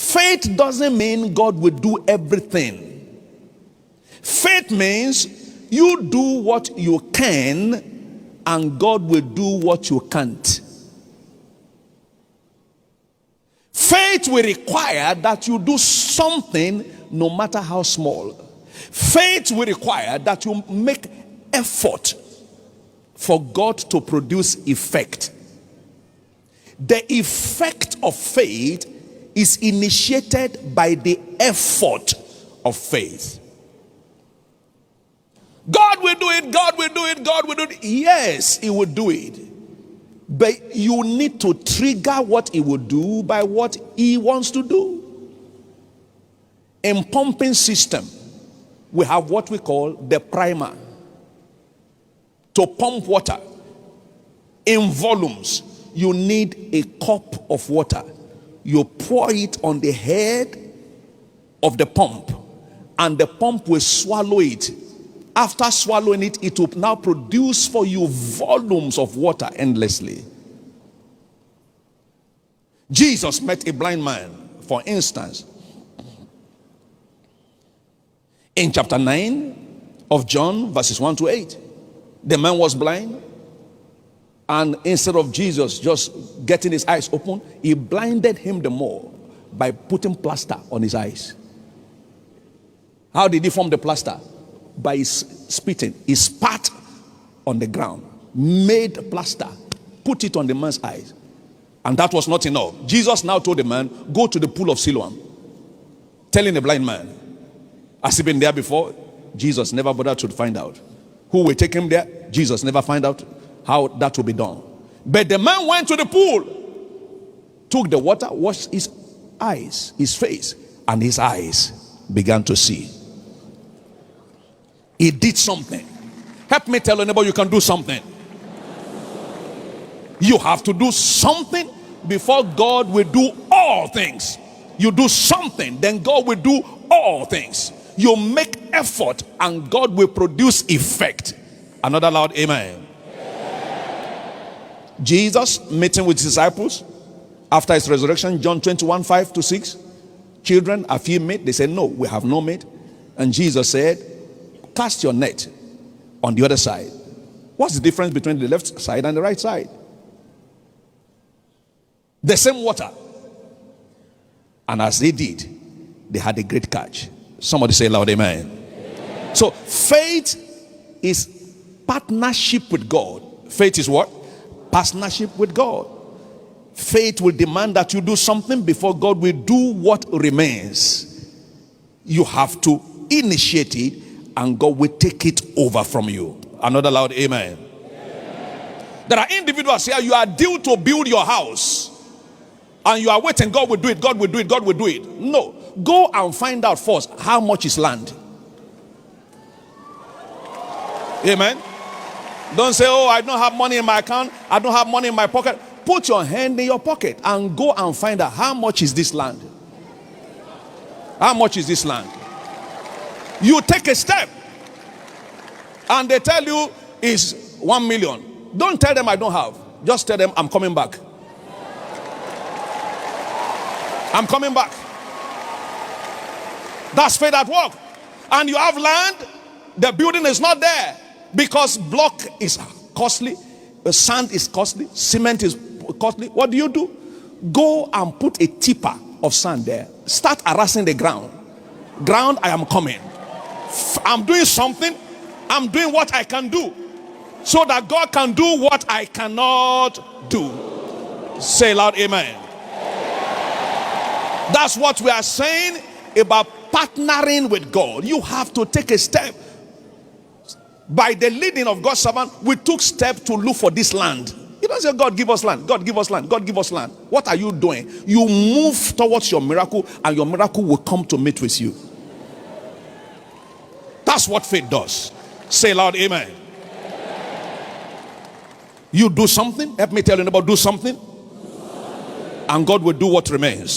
Faith doesn't mean God will do everything. Faith means you do what you can and God will do what you can't. Faith will require that you do something no matter how small. Faith will require that you make effort for God to produce effect. The effect of faith is initiated by the effort of faith. God will do it, God will do it, God will do it. Yes, He will do it. But you need to trigger what He will do by what He wants to do. In pumping system, we have what we call the primer. To pump water in volumes, you need a cup of water. You pour it on the head of the pump, and the pump will swallow it. After swallowing it, it will now produce for you volumes of water endlessly. Jesus met a blind man, for instance, in chapter 9 of John, verses 1 to 8. The man was blind, and instead of Jesus just getting his eyes open, he blinded him the more by putting plaster on his eyes. How did he form the plaster? By his spitting. He spat on the ground, made plaster, put it on the man's eyes, and that was not enough. Jesus now told the man, go to the pool of Siloam, telling the blind man, has he been there before? Jesus never bothered to find out. Who will take him there? Jesus never find out how that will be done. But the man went to the pool, took the water, washed his eyes, his face, and his eyes began to see. He did something. Help me tell anybody you can do something. You have to do something before God will do all things. You do something, then God will do all things. You make effort and God will produce effect. Another loud amen. Jesus meeting with his disciples after his resurrection, John 21, 5 to 6. Children, have you meat? They said, no, we have no meat. And Jesus said, cast your net on the other side. What's the difference between the left side and the right side? The same water. And as they did, they had a great catch. Somebody say loud amen. Amen. So faith is partnership with God. Faith is what? Partnership with God. Faith will demand that you do something before God will do what remains. You have to initiate it and God will take it over from you. Another loud amen. Amen. There are individuals here, you are due to build your house and you are waiting, God will do it, God will do it, God will do it. No, go and find out first how much is land. Amen. Don't say, oh, I don't have money in my account, I don't have money in my pocket. Put your hand in your pocket and go and find out how much is this land. How much is this land? You take a step and they tell you it's 1 million. Don't tell them I don't have. Just tell them I'm coming back. I'm coming back. That's faith at work. And you have land, the building is not there because block is costly, sand is costly, cement is costly. What do? Go and put a tipper of sand there. Start harassing the ground. Ground, I am coming. I'm doing something. I'm doing what I can do so that God can do what I cannot do. Say loud amen. That's what we are saying about partnering with God. You have to take a step. By the leading of God's servant, we took steps to look for this land. You don't say, God give us land, God give us land, God give us land. What are you doing? You move towards your miracle and your miracle will come to meet with you. That's what faith does. Say loud amen. You do something. Help me tell you about do something. And God will do what remains.